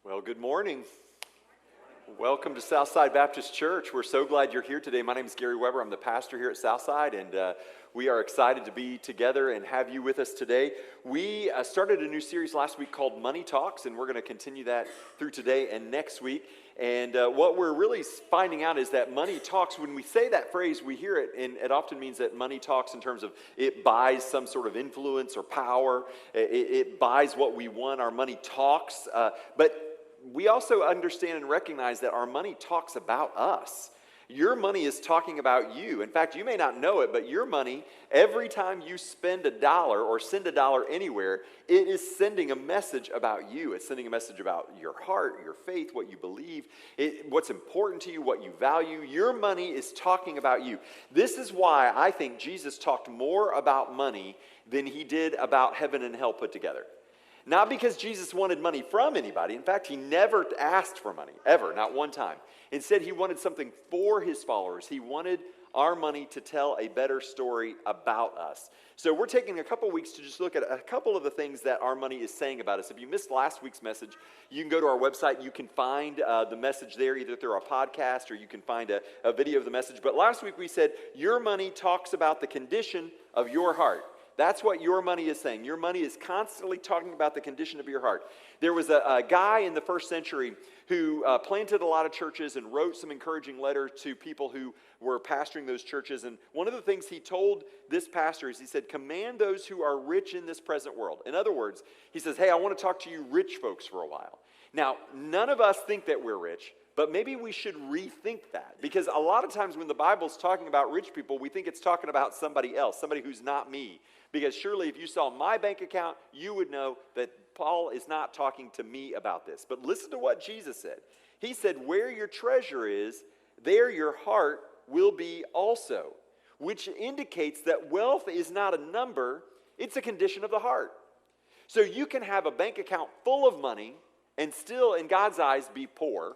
Well, good morning. Welcome to Southside Baptist Church. We're so glad you're here today. My name is Gary Weber. I'm the pastor here at Southside, and we are excited to be together and have you with us today. We started a new series last week called Money Talks, and we're going to continue that through today and next week. And what we're really finding out is that money talks, when we say that phrase, we hear it, and it often means that money talks in terms of it buys some sort of influence or power. It buys what we want. Our money talks. But we also understand and recognize that our money talks about us. Your money is talking about you. In fact, you may not know it, but your money, every time you spend a dollar or send a dollar anywhere, it is sending a message about you. It's sending a message about your heart, your faith, what you believe, what's important to you, what you value. Your money is talking about you. This is why I think Jesus talked more about money than he did about heaven and hell put together. Not because Jesus wanted money from anybody. In fact, he never asked for money, ever, not one time. Instead, he wanted something for his followers. He wanted our money to tell a better story about us. So we're taking a couple weeks to just look at a couple of the things that our money is saying about us. If you missed last week's message, you can go to our website. You can find the message there either through our podcast or you can find a video of the message. But last week we said, your money talks about the condition of your heart. That's what your money is saying. Your money is constantly talking about the condition of your heart. There was a guy in the first century who planted a lot of churches and wrote some encouraging letters to people who were pastoring those churches. And one of the things he told this pastor is he said, command those who are rich in this present world. In other words, he says, hey, I want to talk to you rich folks for a while. Now, none of us think that we're rich. But maybe we should rethink that, because a lot of times when the Bible's talking about rich people, we think it's talking about somebody else, somebody who's not me. Because surely if you saw my bank account, you would know that Paul is not talking to me about this. But listen to what Jesus said. He said, where your treasure is, there your heart will be also, which indicates that wealth is not a number, it's a condition of the heart. So you can have a bank account full of money and still, in God's eyes, be poor.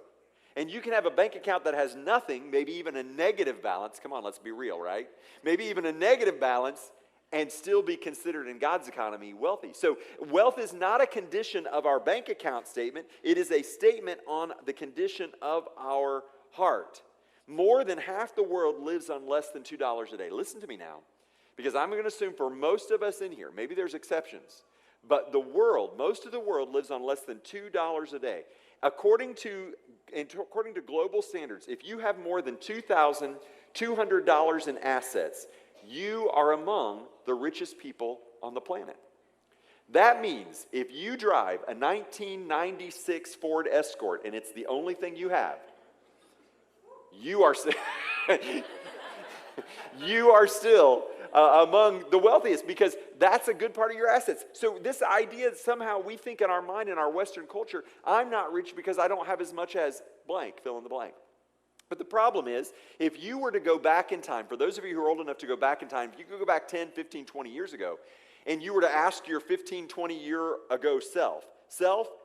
And you can have a bank account that has nothing, maybe even a negative balance. Come on, let's be real, right? Maybe even a negative balance and still be considered in God's economy wealthy. So wealth is not a condition of our bank account statement. It is a statement on the condition of our heart. More than half the world lives on less than $2 a day. Listen to me now, because I'm going to assume for most of us in here, maybe there's exceptions, but most of the world lives on less than $2 a day. According to global standards, if you have more than $2,200 in assets, you are among the richest people on the planet. That means if you drive a 1996 Ford Escort and it's the only thing you have, you are still among the wealthiest, because that's a good part of your assets. So this idea that somehow we think in our mind, in our Western culture, I'm not rich because I don't have as much as blank, fill in the blank. But the problem is, if you were to go back in time, for those of you who are old enough to go back in time, if you could go back 10, 15, 20 years ago, and you were to ask your 15, 20 year ago self,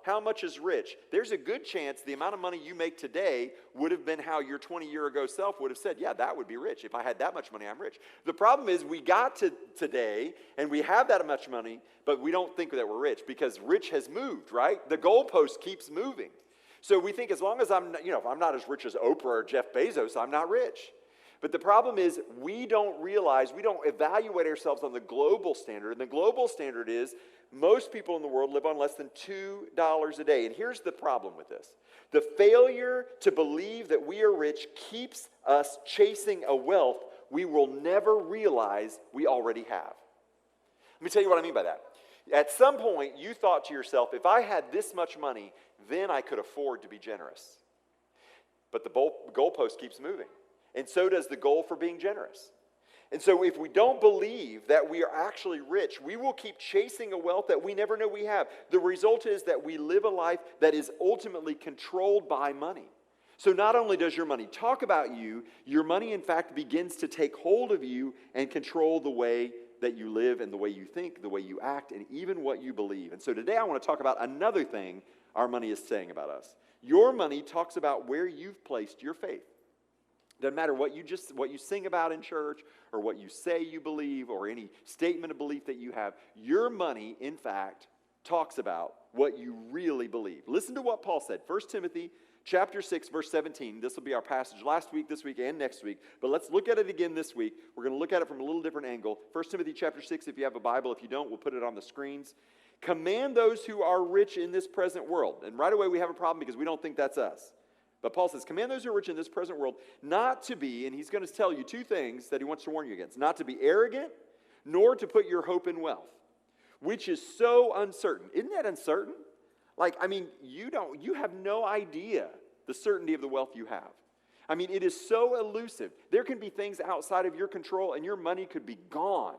how much is rich? There's a good chance the amount of money you make today would have been how your 20-year ago self would have said, yeah, that would be rich. If I had that much money, I'm rich. The problem is we got to today, and we have that much money, but we don't think that we're rich, because rich has moved, right? The goalpost keeps moving. So we think as long as if I'm not as rich as Oprah or Jeff Bezos, I'm not rich. But the problem is we don't evaluate ourselves on the global standard. And the global standard is most people in the world live on less than $2 a day. And here's the problem with this. The failure to believe that we are rich keeps us chasing a wealth we will never realize we already have. Let me tell you what I mean by that. At some point, you thought to yourself, if I had this much money, then I could afford to be generous. But the goalpost keeps moving. And so does the goal for being generous. And so if we don't believe that we are actually rich, we will keep chasing a wealth that we never know we have. The result is that we live a life that is ultimately controlled by money. So not only does your money talk about you, your money in fact begins to take hold of you and control the way that you live and the way you think, the way you act, and even what you believe. And so today I want to talk about another thing our money is saying about us. Your money talks about where you've placed your faith. Doesn't matter what you sing about in church or what you say you believe or any statement of belief that you have. Your money, in fact, talks about what you really believe. Listen to what Paul said. 1 Timothy chapter 6, verse 17. This will be our passage last week, this week, and next week. But let's look at it again this week. We're going to look at it from a little different angle. 1 Timothy chapter 6, if you have a Bible. If you don't, we'll put it on the screens. Command those who are rich in this present world. And right away we have a problem because we don't think that's us. But Paul says, command those who are rich in this present world not to be, and he's going to tell you two things that he wants to warn you against. Not to be arrogant, nor to put your hope in wealth, which is so uncertain. Isn't that uncertain? You have no idea the certainty of the wealth you have. It is so elusive. There can be things outside of your control, and your money could be gone.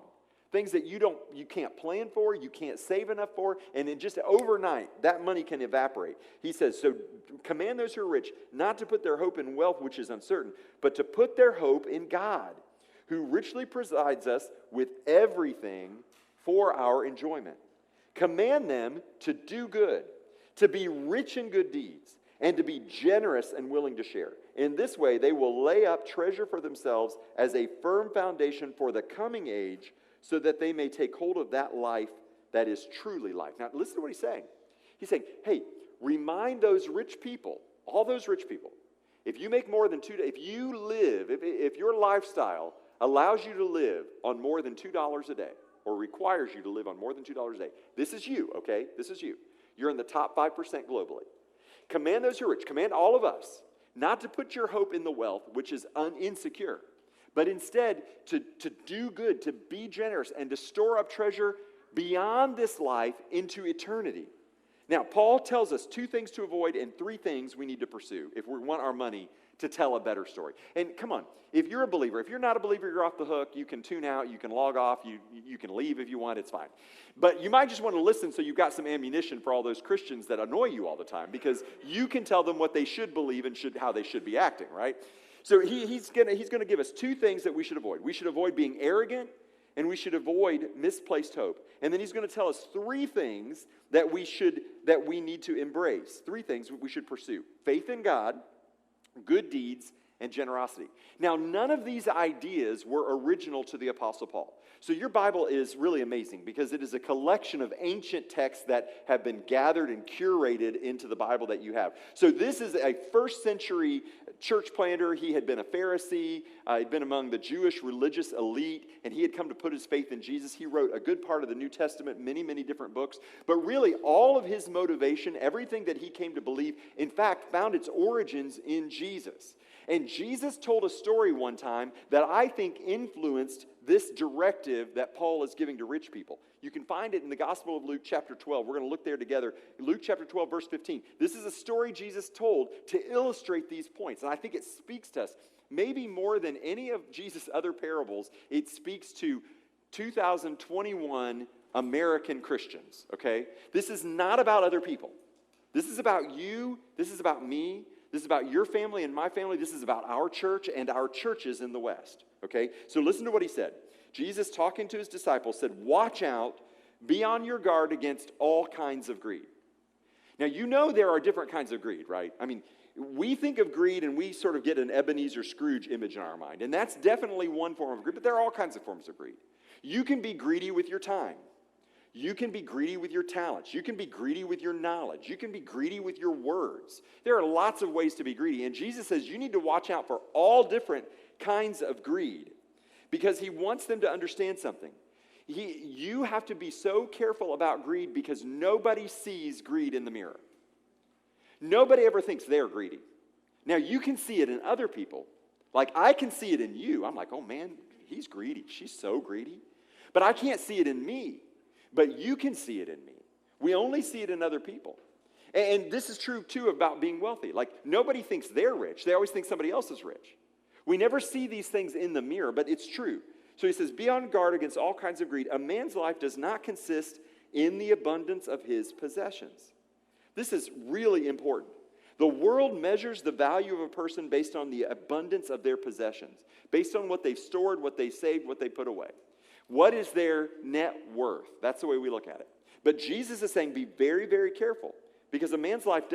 Things that you can't plan for, you can't save enough for, and then just overnight, that money can evaporate. He says, so command those who are rich not to put their hope in wealth, which is uncertain, but to put their hope in God, who richly provides us with everything for our enjoyment. Command them to do good, to be rich in good deeds, and to be generous and willing to share. In this way, they will lay up treasure for themselves as a firm foundation for the coming age, so that they may take hold of that life that is truly life. Now, listen to what he's saying. He's saying, hey, remind those rich people, all those rich people, if you make more than if your lifestyle allows you to live on more than $2 a day, or requires you to live on more than $2 a day, this is you, okay? This is you. You're in the top 5% globally. Command those who are rich, command all of us, not to put your hope in the wealth, which is insecure, but instead to do good, to be generous, and to store up treasure beyond this life into eternity. Now, Paul tells us 2 things to avoid and 3 things we need to pursue if we want our money to tell a better story. And come on, if you're a believer, if you're not a believer, you're off the hook. You can tune out, you can log off, you can leave if you want, it's fine. But you might just want to listen so you've got some ammunition for all those Christians that annoy you all the time, because you can tell them what they should believe and how they should be acting, right? So he's going to give us 2 things that we should avoid. We should avoid being arrogant, and we should avoid misplaced hope. And then he's going to tell us 3 things that we need to embrace. 3 things we should pursue: faith in God, good deeds, and generosity. Now, none of these ideas were original to the Apostle Paul. So your Bible is really amazing because it is a collection of ancient texts that have been gathered and curated into the Bible that you have. So this is a first century church planter. He had been a Pharisee. He'd been among the Jewish religious elite, and he had come to put his faith in Jesus. He wrote a good part of the New Testament, many, many different books. But really, all of his motivation, everything that he came to believe, in fact, found its origins in Jesus. And Jesus told a story one time that I think influenced this directive that Paul is giving to rich people. You can find it in the Gospel of Luke chapter 12. We're going to look there together. Luke chapter 12, verse 15. This is a story Jesus told to illustrate these points. And I think it speaks to us, maybe more than any of Jesus' other parables, it speaks to 2021 American Christians, okay? This is not about other people. This is about you. This is about me. This is about your family and my family. This is about our church and our churches in the West, okay? So listen to what he said. Jesus, talking to his disciples, said, "Watch out, be on your guard against all kinds of greed." Now, you know there are different kinds of greed, right? I mean, we think of greed and we sort of get an Ebenezer Scrooge image in our mind, and that's definitely one form of greed, but there are all kinds of forms of greed. You can be greedy with your time. You can be greedy with your talents. You can be greedy with your knowledge. You can be greedy with your words. There are lots of ways to be greedy. And Jesus says you need to watch out for all different kinds of greed because he wants them to understand something. You have to be so careful about greed because nobody sees greed in the mirror. Nobody ever thinks they're greedy. Now, you can see it in other people. Like, I can see it in you. I'm like, oh, man, he's greedy. She's so greedy. But I can't see it in me. But you can see it in me. We only see it in other people. And this is true, too, about being wealthy. Like, nobody thinks they're rich. They always think somebody else is rich. We never see these things in the mirror, but it's true. So he says, be on guard against all kinds of greed. A man's life does not consist in the abundance of his possessions. This is really important. The world measures the value of a person based on the abundance of their possessions, based on what they've stored, what they saved, what they put away. What is their net worth? That's the way we look at it. But Jesus is saying be very, very careful because a person's life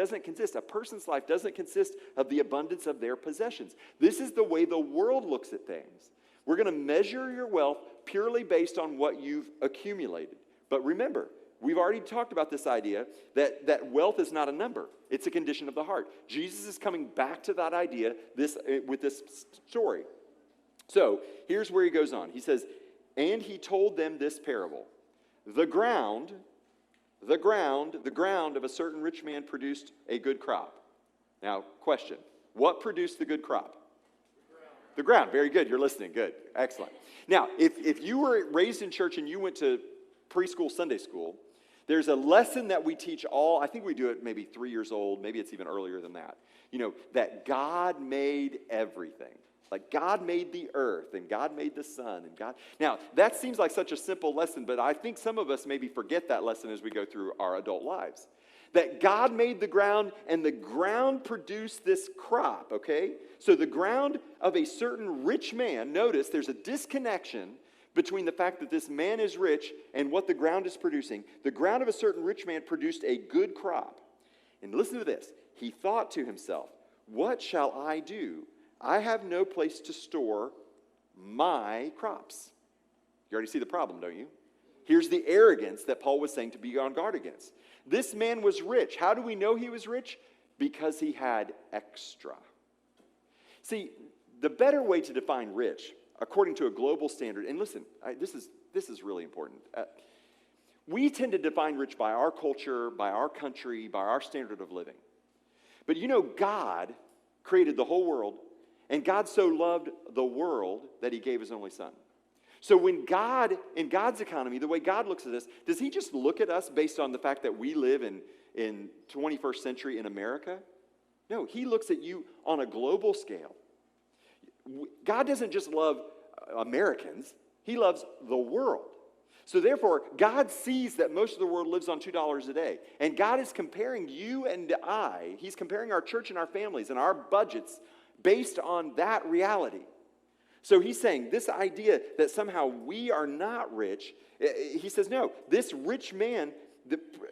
doesn't consist of the abundance of their possessions. This is the way the world looks at things. We're going to measure your wealth purely based on what you've accumulated. But remember, we've already talked about this idea that wealth is not a number. It's a condition of the heart. Jesus is coming back to that idea with this story. So here's where he goes on. He says, and he told them this parable. The ground of a certain rich man produced a good crop. Now, question. What produced the good crop? The ground. Very good. You're listening. Good. Excellent. Now, if you were raised in church and you went to preschool Sunday school, there's a lesson that we teach all, I think we do it maybe 3 years old, maybe it's even earlier than that, that God made everything. Like God made the earth and God made the sun and God. Now, that seems like such a simple lesson, but I think some of us maybe forget that lesson as we go through our adult lives. That God made the ground and the ground produced this crop, okay? So the ground of a certain rich man, notice there's a disconnection between the fact that this man is rich and what the ground is producing. The ground of a certain rich man produced a good crop. And listen to this. He thought to himself, what shall I do? I have no place to store my crops. You already see the problem, don't you? Here's the arrogance that Paul was saying to be on guard against. This man was rich. How do we know he was rich? Because he had extra. See, the better way to define rich, according to a global standard, and listen, this is really important. We tend to define rich by our culture, by our country, by our standard of living. But God created the whole world, and God so loved the world that he gave his only son. So when God, in God's economy, the way God looks at us, does he just look at us based on the fact that we live in 21st century in America? No, he looks at you on a global scale. God doesn't just love Americans, he loves the world. So therefore, God sees that most of the world lives on $2 a day. And God is comparing you and he's comparing our church and our families and our budgets based on that reality. So he's saying this idea that somehow we are not rich, he says, no, this rich man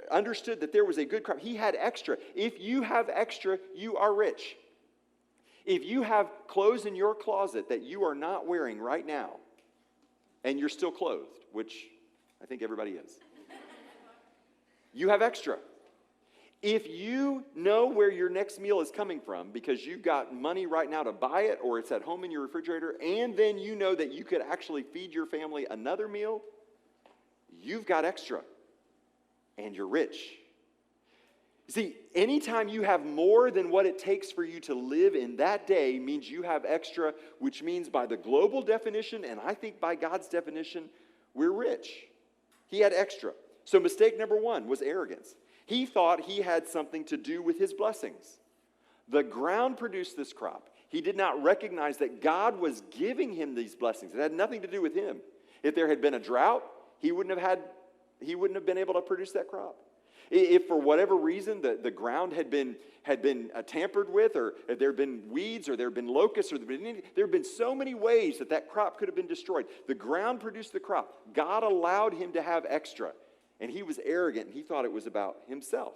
understood that there was a good crop. He had extra. If you have extra, you are rich. If you have clothes in your closet that you are not wearing right now, and you're still clothed, which I think everybody is, you have extra. If you know where your next meal is coming from because you've got money right now to buy it or it's at home in your refrigerator, and then you know that you could actually feed your family another meal, you've got extra and you're rich. See, anytime you have more than what it takes for you to live in that day means you have extra, which means by the global definition, and I think by God's definition, we're rich. He had extra. So mistake number one was arrogance. He thought he had something to do with his blessings. The ground produced this crop. He did not recognize that God was giving him these blessings. It had nothing to do with him. If there had been a drought, he wouldn't have been able to produce that crop. If for whatever reason the ground had been tampered with, or if there had been weeds, or there had been locusts, or there had been so many ways that crop could have been destroyed. The ground produced the crop. God allowed him to have extra. And he was arrogant, and he thought it was about himself.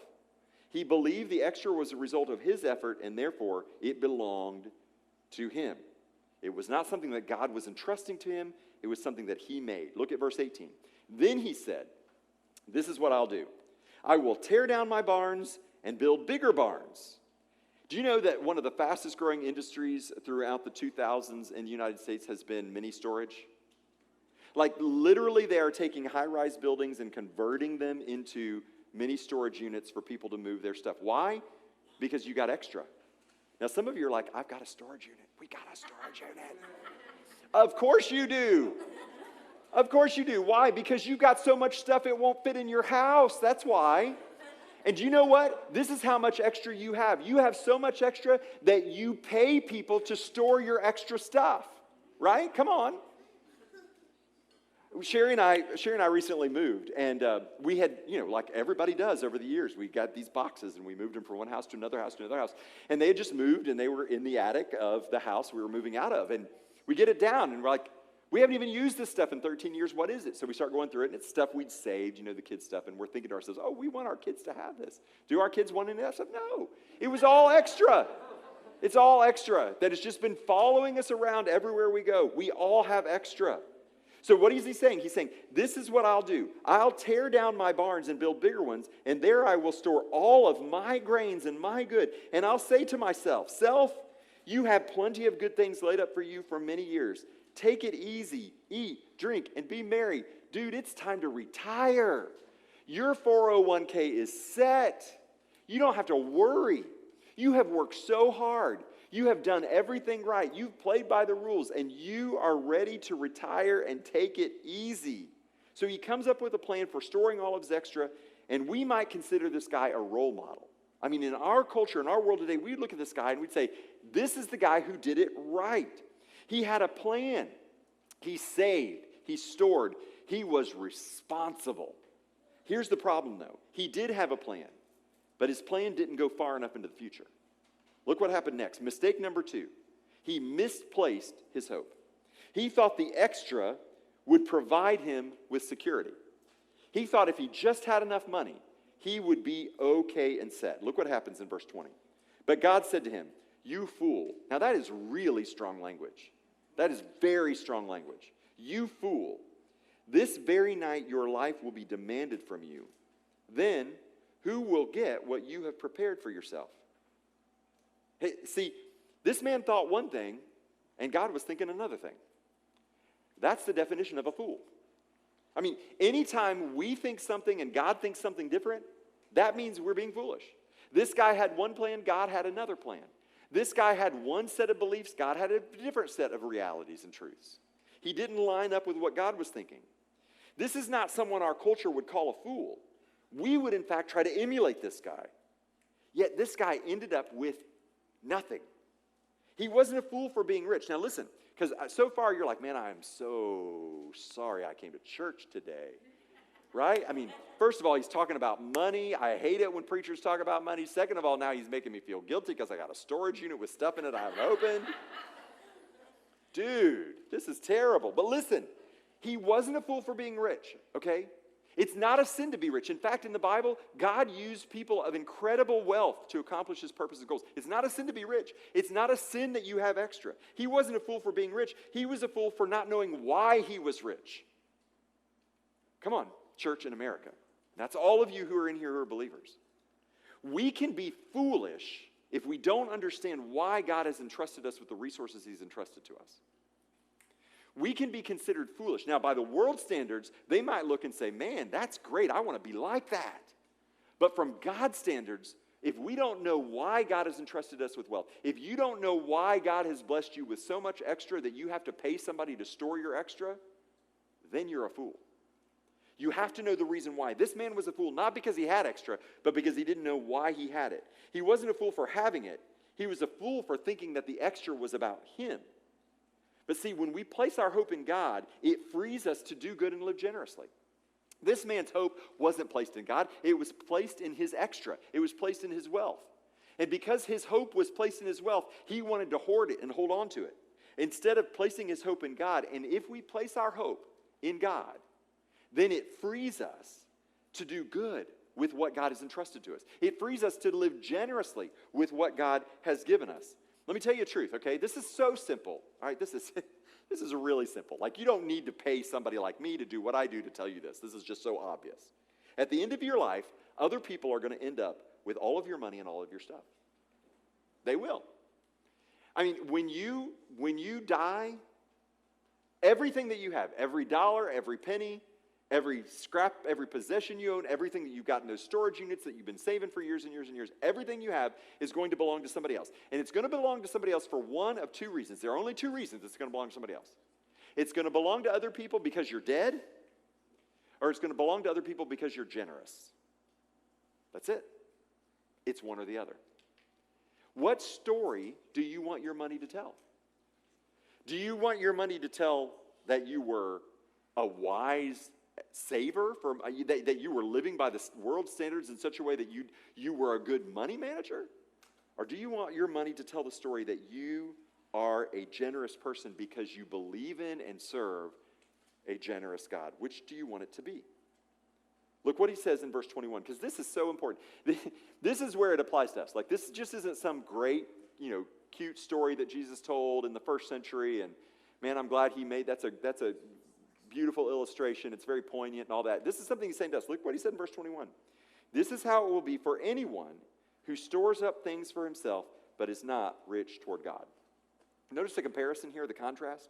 He believed the extra was a result of his effort, and therefore it belonged to him. It was not something that God was entrusting to him. It was something that he made. Look at verse 18. Then he said, this is what I'll do. I will tear down my barns and build bigger barns. Do you know that one of the fastest growing industries throughout the 2000s in the United States has been mini storage? Like literally they are taking high-rise buildings and converting them into mini storage units for people to move their stuff. Why? Because you got extra. Now some of you are like, I've got a storage unit. We got a storage unit. Of course you do. Of course you do. Why? Because you've got so much stuff it won't fit in your house. That's why. And do you know what? This is how much extra you have. You have so much extra that you pay people to store your extra stuff. Right? Come on. Sherry and I recently moved, and we had, like everybody does over the years, we got these boxes, and we moved them from one house to another house to another house, and they had just moved, and they were in the attic of the house we were moving out of, and we get it down, and we're like, we haven't even used this stuff in 13 years, what is it? So we start going through it, and it's stuff we'd saved, the kids' stuff, and we're thinking to ourselves, oh, we want our kids to have this. Do our kids want any of that stuff? No. It was all extra. It's all extra that has just been following us around everywhere we go. We all have extra. So what is he saying? He's saying, this is what I'll do. I'll tear down my barns and build bigger ones, and there I will store all of my grains and my good. And I'll say to myself, self, you have plenty of good things laid up for you for many years. Take it easy, eat, drink, and be merry. Dude, it's time to retire. Your 401k is set. You don't have to worry. You have worked so hard. You have done everything right. You've played by the rules, and you are ready to retire and take it easy. So he comes up with a plan for storing all of his extra, and we might consider this guy a role model. I mean, in our culture, in our world today, we'd look at this guy and we'd say, this is the guy who did it right. He had a plan. He saved. He stored. He was responsible. Here's the problem, though. He did have a plan, but his plan didn't go far enough into the future. Look what happened next. Mistake number 2. He misplaced his hope. He thought the extra would provide him with security. He thought if he just had enough money, he would be okay and set. Look what happens in verse 20. But God said to him, you fool. Now that is really strong language. That is very strong language. You fool. This very night your life will be demanded from you. Then who will get what you have prepared for yourself? Hey, see, this man thought one thing, and God was thinking another thing. That's the definition of a fool. I mean, anytime we think something and God thinks something different, that means we're being foolish. This guy had one plan, God had another plan. This guy had one set of beliefs, God had a different set of realities and truths. He didn't line up with what God was thinking. This is not someone our culture would call a fool. We would, in fact, try to emulate this guy. Yet this guy ended up with nothing. He wasn't a fool for being rich. Now listen, because so far you're like, man, I am so sorry I came to church today. Right? I mean, first of all, he's talking about money. I hate it when preachers talk about money. Second of all, now he's making me feel guilty because I got a storage unit with stuff in it I haven't opened. Dude, this is terrible. But listen, he wasn't a fool for being rich, okay? It's not a sin to be rich. In fact, in the Bible, God used people of incredible wealth to accomplish his purposes and goals. It's not a sin to be rich. It's not a sin that you have extra. He wasn't a fool for being rich. He was a fool for not knowing why he was rich. Come on, church in America. That's all of you who are in here who are believers. We can be foolish if we don't understand why God has entrusted us with the resources he's entrusted to us. We can be considered foolish. Now, by the world standards, they might look and say, man, that's great. I want to be like that. But from God's standards, if we don't know why God has entrusted us with wealth, if you don't know why God has blessed you with so much extra that you have to pay somebody to store your extra, then you're a fool. You have to know the reason why. This man was a fool, not because he had extra, but because he didn't know why he had it. He wasn't a fool for having it. He was a fool for thinking that the extra was about him. But see, when we place our hope in God, it frees us to do good and live generously. This man's hope wasn't placed in God. It was placed in his extra. It was placed in his wealth. And because his hope was placed in his wealth, he wanted to hoard it and hold on to it. Instead of placing his hope in God, and if we place our hope in God, then it frees us to do good with what God has entrusted to us. It frees us to live generously with what God has given us. Let me tell you the truth, okay? This is so simple, all right? This is really simple. Like, you don't need to pay somebody like me to do what I do to tell you this. This is just so obvious. At the end of your life, other people are going to end up with all of your money and all of your stuff. They will. I mean, when you die, everything that you have, every dollar, every penny, every scrap, every possession you own, everything that you've got in those storage units that you've been saving for years and years and years, everything you have is going to belong to somebody else. And it's going to belong to somebody else for one of two reasons. There are only two reasons it's going to belong to somebody else. It's going to belong to other people because you're dead, or it's going to belong to other people because you're generous. That's it. It's one or the other. What story do you want your money to tell? Do you want your money to tell that you were a wise saver, that you were living by the world standards in such a way that you were a good money manager? Or do you want your money to tell the story that you are a generous person because you believe in and serve a generous God? Which do you want it to be? Look what he says in verse 21, because this is so important. This is where it applies to us. Like, this just isn't some great, cute story that Jesus told in the first century, and man, I'm glad he made that's a beautiful illustration. It's very poignant and all that. This is something he's saying to us. Look what he said in verse 21. This is how it will be for anyone who stores up things for himself, but is not rich toward God. Notice the comparison here, the contrast.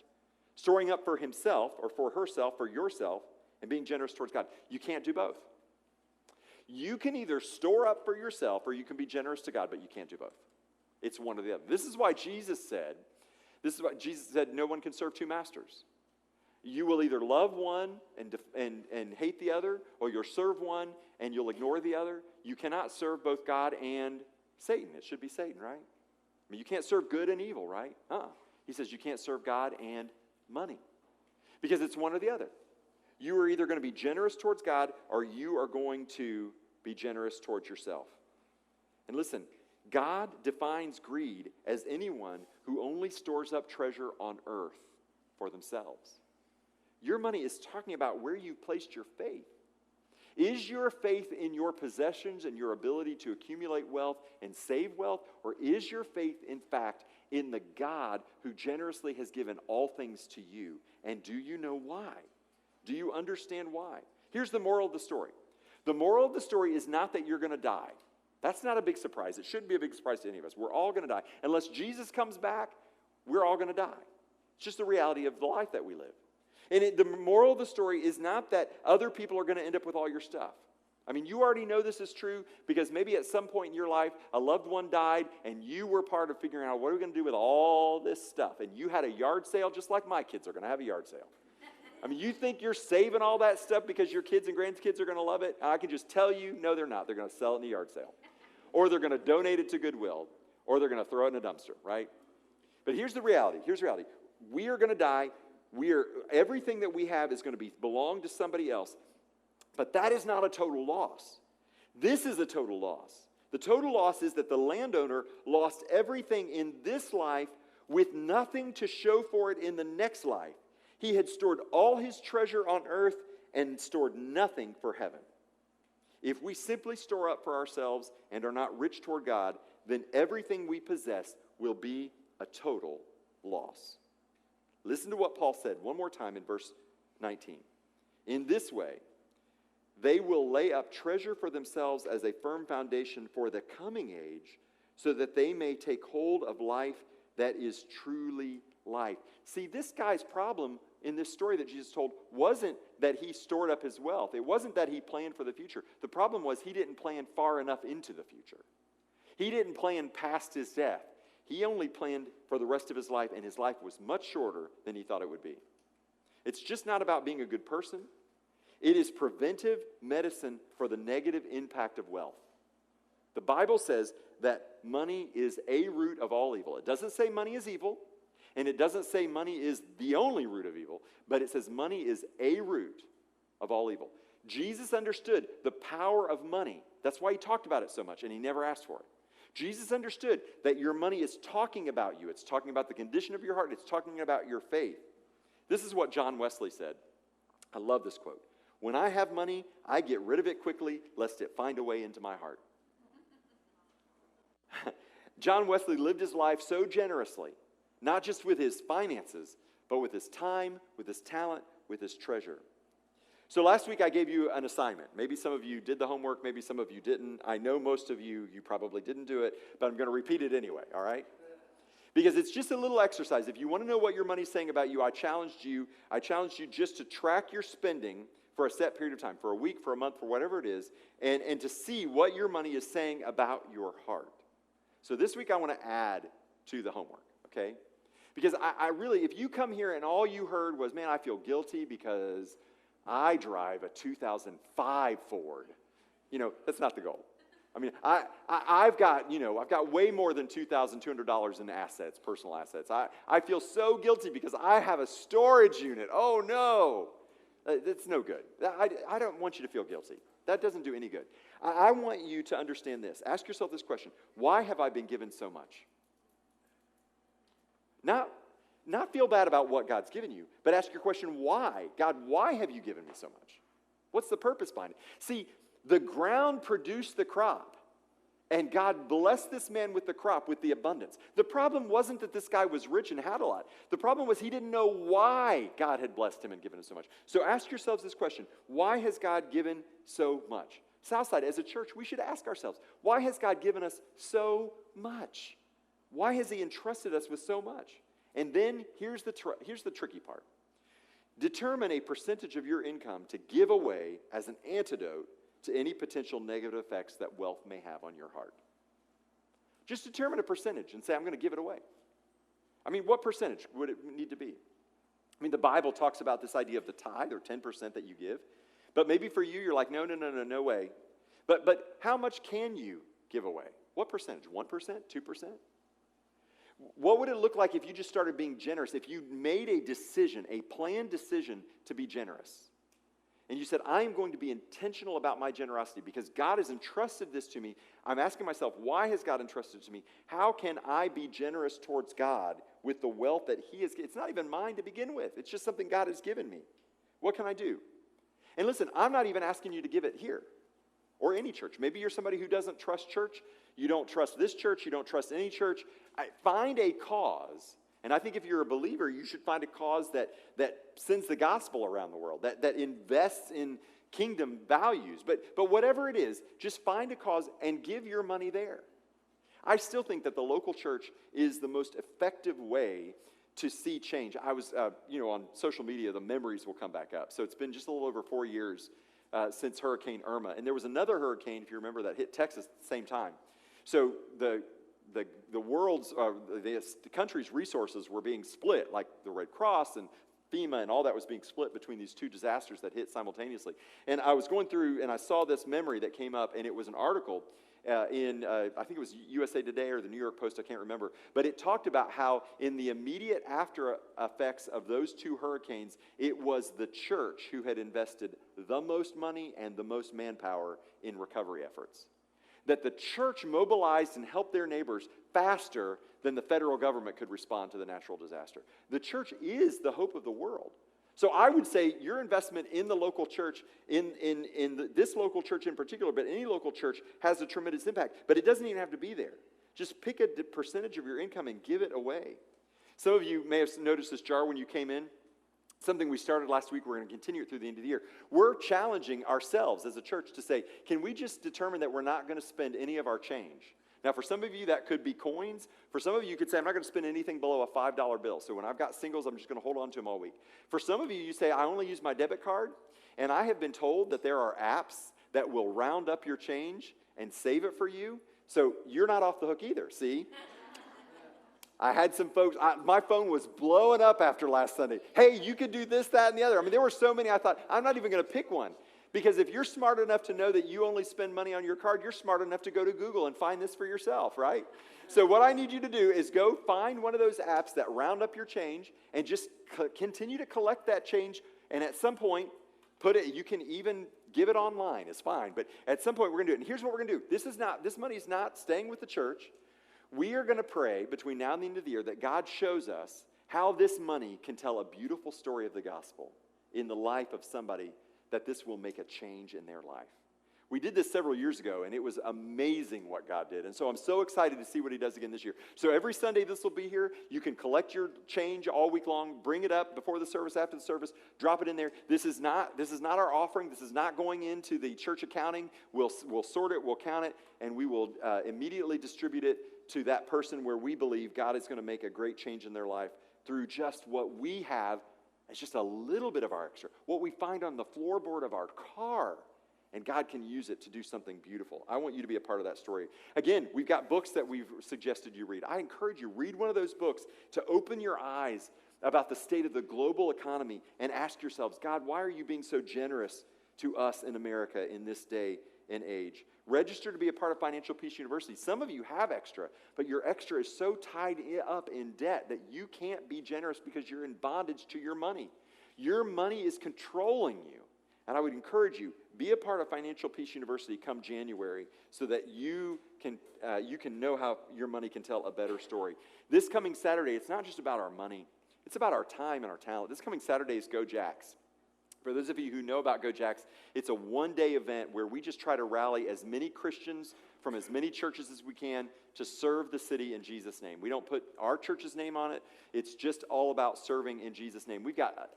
Storing up for himself or for herself, for yourself, and being generous towards God. You can't do both. You can either store up for yourself or you can be generous to God, but you can't do both. It's one or the other. This is why Jesus said, no one can serve two masters. You will either love one and hate the other, or you'll serve one and you'll ignore the other. You cannot serve both God and Satan. It should be Satan, right? I mean, you can't serve good and evil, right? He says you can't serve God and money, because it's one or the other. You are either going to be generous towards God or you are going to be generous towards yourself. And listen, God defines greed as anyone who only stores up treasure on earth for themselves. Your money is talking about where you've placed your faith. Is your faith in your possessions and your ability to accumulate wealth and save wealth? Or is your faith, in fact, in the God who generously has given all things to you? And do you know why? Do you understand why? Here's the moral of the story. The moral of the story is not that you're going to die. That's not a big surprise. It shouldn't be a big surprise to any of us. We're all going to die. Unless Jesus comes back, we're all going to die. It's just the reality of the life that we live. And the moral of the story is not that other people are going to end up with all your stuff. I mean, you already know this is true because maybe at some point in your life, a loved one died and you were part of figuring out what are we going to do with all this stuff. And you had a yard sale just like my kids are going to have a yard sale. I mean, you think you're saving all that stuff because your kids and grandkids are going to love it? I can just tell you, no, they're not. They're going to sell it in the yard sale. Or they're going to donate it to Goodwill. Or they're going to throw it in a dumpster, right? But here's the reality. Here's the reality. We are going to die. Everything that we have is going to belong to somebody else. But that is not a total loss. This is a total loss. The total loss is that the landowner lost everything in this life with nothing to show for it in the next life. He had stored all his treasure on earth and stored nothing for heaven. If we simply store up for ourselves and are not rich toward God, then everything we possess will be a total loss. Listen to what Paul said one more time in verse 19. In this way, they will lay up treasure for themselves as a firm foundation for the coming age, so that they may take hold of life that is truly life. See, this guy's problem in this story that Jesus told wasn't that he stored up his wealth. It wasn't that he planned for the future. The problem was he didn't plan far enough into the future. He didn't plan past his death. He only planned for the rest of his life, and his life was much shorter than he thought it would be. It's just not about being a good person. It is preventive medicine for the negative impact of wealth. The Bible says that money is a root of all evil. It doesn't say money is evil, and it doesn't say money is the only root of evil, but it says money is a root of all evil. Jesus understood the power of money. That's why he talked about it so much, and he never asked for it. Jesus understood that your money is talking about you. It's talking about the condition of your heart. It's talking about your faith. This is what John Wesley said. I love this quote. When I have money, I get rid of it quickly, lest it find a way into my heart. John Wesley lived his life so generously, not just with his finances, but with his time, with his talent, with his treasure. So last week I gave you an assignment. Maybe some of you did the homework, maybe some of you didn't. I know most of you probably didn't do it, but I'm going to repeat it anyway, all right? Because it's just a little exercise. If you want to know what your money's saying about you, I challenged you just to track your spending for a set period of time, for a week, for a month, for whatever it is, and to see what your money is saying about your heart. So this week I want to add to the homework, okay? Because I really, if you come here and all you heard was, man, I feel guilty because I drive a 2005 Ford. That's not the goal. I mean, I've got way more than $2,200 in assets, personal assets. I feel so guilty because I have a storage unit. Oh, no. That's no good. I don't want you to feel guilty. That doesn't do any good. I want you to understand this. Ask yourself this question. Why have I been given so much? Not feel bad about what God's given you, but ask your question, why? God, why have you given me so much? What's the purpose behind it? See, the ground produced the crop. And God blessed this man with the crop, with the abundance. The problem wasn't that this guy was rich and had a lot. The problem was he didn't know why God had blessed him and given him so much. So ask yourselves this question: why has God given so much? Southside, as a church, we should ask ourselves, why has God given us so much? Why has he entrusted us with so much? And then here's the tricky part. Determine a percentage of your income to give away as an antidote to any potential negative effects that wealth may have on your heart. Just determine a percentage and say, I'm going to give it away. I mean, what percentage would it need to be? I mean, the Bible talks about this idea of the tithe, or 10% that you give. But maybe for you, you're like, no way. But how much can you give away? What percentage? 1%? 2%? What would it look like if you just started being generous, if you made a decision, a planned decision to be generous? And you said, I am going to be intentional about my generosity because God has entrusted this to me. I'm asking myself, why has God entrusted it to me? How can I be generous towards God with the wealth that he has? It's not even mine to begin with. It's just something God has given me. What can I do? And listen, I'm not even asking you to give it here or any church. Maybe you're somebody who doesn't trust church. You don't trust this church. You don't trust any church. Find a cause. And I think if you're a believer, you should find a cause that sends the gospel around the world, that invests in kingdom values. But whatever it is, just find a cause and give your money there. I still think that the local church is the most effective way to see change. I was, on social media, the memories will come back up. So it's been just a little over 4 years since Hurricane Irma. And there was another hurricane, if you remember, that hit Texas at the same time. So the world's, the country's resources were being split, like the Red Cross and FEMA and all that was being split between these two disasters that hit simultaneously. And I was going through and I saw this memory that came up, and it was an article in, I think it was USA Today or the New York Post, I can't remember. But it talked about how in the immediate after effects of those two hurricanes, it was the church who had invested the most money and the most manpower in recovery efforts. That the church mobilized and helped their neighbors faster than the federal government could respond to the natural disaster. The church is the hope of the world. So I would say your investment in the local church, this local church in particular, but any local church, has a tremendous impact. But it doesn't even have to be there. Just pick a percentage of your income and give it away. Some of you may have noticed this jar when you came in. Something we started last week, we're going to continue it through the end of the year. We're challenging ourselves as a church to say, can we just determine that we're not going to spend any of our change? Now, for some of you, that could be coins. For some of you could say, I'm not going to spend anything below a $5 bill. So when I've got singles, I'm just going to hold on to them all week. For some of you, you say, I only use my debit card. And I have been told that there are apps that will round up your change and save it for you. So you're not off the hook either, see? I had some folks, my phone was blowing up after last Sunday. Hey, you could do this, that, and the other. I mean, there were so many, I thought, I'm not even going to pick one. Because if you're smart enough to know that you only spend money on your card, you're smart enough to go to Google and find this for yourself, right? So what I need you to do is go find one of those apps that round up your change and just continue to collect that change. And at some point, you can even give it online. It's fine. But at some point, we're going to do it. And here's what we're going to do. This money is not staying with the church. We are going to pray between now and the end of the year that God shows us how this money can tell a beautiful story of the gospel in the life of somebody, that this will make a change in their life. We did this several years ago, and it was amazing what God did. And so I'm so excited to see what he does again this year. So every Sunday this will be here. You can collect your change all week long, bring it up before the service, after the service, drop it in there. This is not our offering. This is not going into the church accounting. We'll sort it, we'll count it, and we will immediately distribute it to that person where we believe God is going to make a great change in their life through just what we have. It's just a little bit of our extra. What we find on the floorboard of our car, and God can use it to do something beautiful. I want you to be a part of that story. Again, we've got books that we've suggested you read. I encourage you, read one of those books to open your eyes about the state of the global economy and ask yourselves, God, why are you being so generous to us in America in this day and age? Register to be a part of Financial Peace University. Some of you have extra, but your extra is so tied up in debt that you can't be generous because you're in bondage to your money. Your money is controlling you. And I would encourage you, be a part of Financial Peace University come January so that you can know how your money can tell a better story. This coming Saturday, it's not just about our money. It's about our time and our talent. This coming Saturday is Go Jacks. For those of you who know about Go Jacks, it's a one-day event where we just try to rally as many Christians from as many churches as we can to serve the city in Jesus' name. We don't put our church's name on it. It's just all about serving in Jesus' name. We've got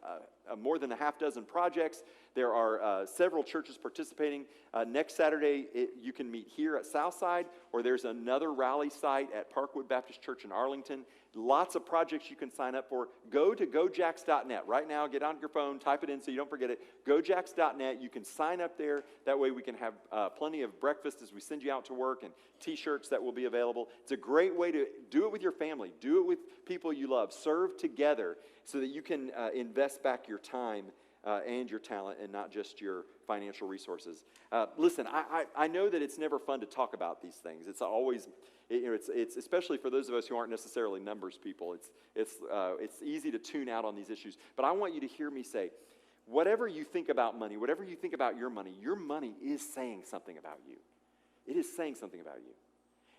more than a half dozen projects. There are several churches participating. Next Saturday, you can meet here at Southside, or there's another rally site at Parkwood Baptist Church in Arlington. Lots of projects you can sign up for. Go to gojax.net. Right now, get on your phone, type it in so you don't forget it. Gojax.net. You can sign up there. That way we can have plenty of breakfast as we send you out to work and T-shirts that will be available. It's a great way to do it with your family. Do it with people you love. Serve together so that you can invest back your time and your talent and not just your financial resources. Listen, I know that it's never fun to talk about these things. It's always, it's especially for those of us who aren't necessarily numbers people. It's easy to tune out on these issues. But I want you to hear me say, whatever you think about money, whatever you think about your money is saying something about you. It is saying something about you.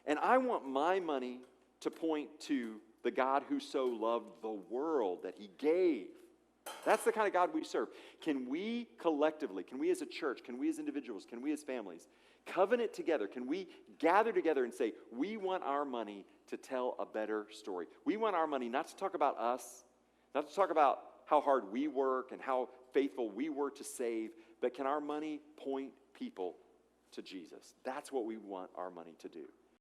And I want my money to point to the God who so loved the world that he gave. That's the kind of God we serve. Can we collectively, can we as a church, can we as individuals, can we as families covenant together? Can we gather together and say, we want our money to tell a better story? We want our money not to talk about us, not to talk about how hard we work and how faithful we were to save, but can our money point people to Jesus? That's what we want our money to do.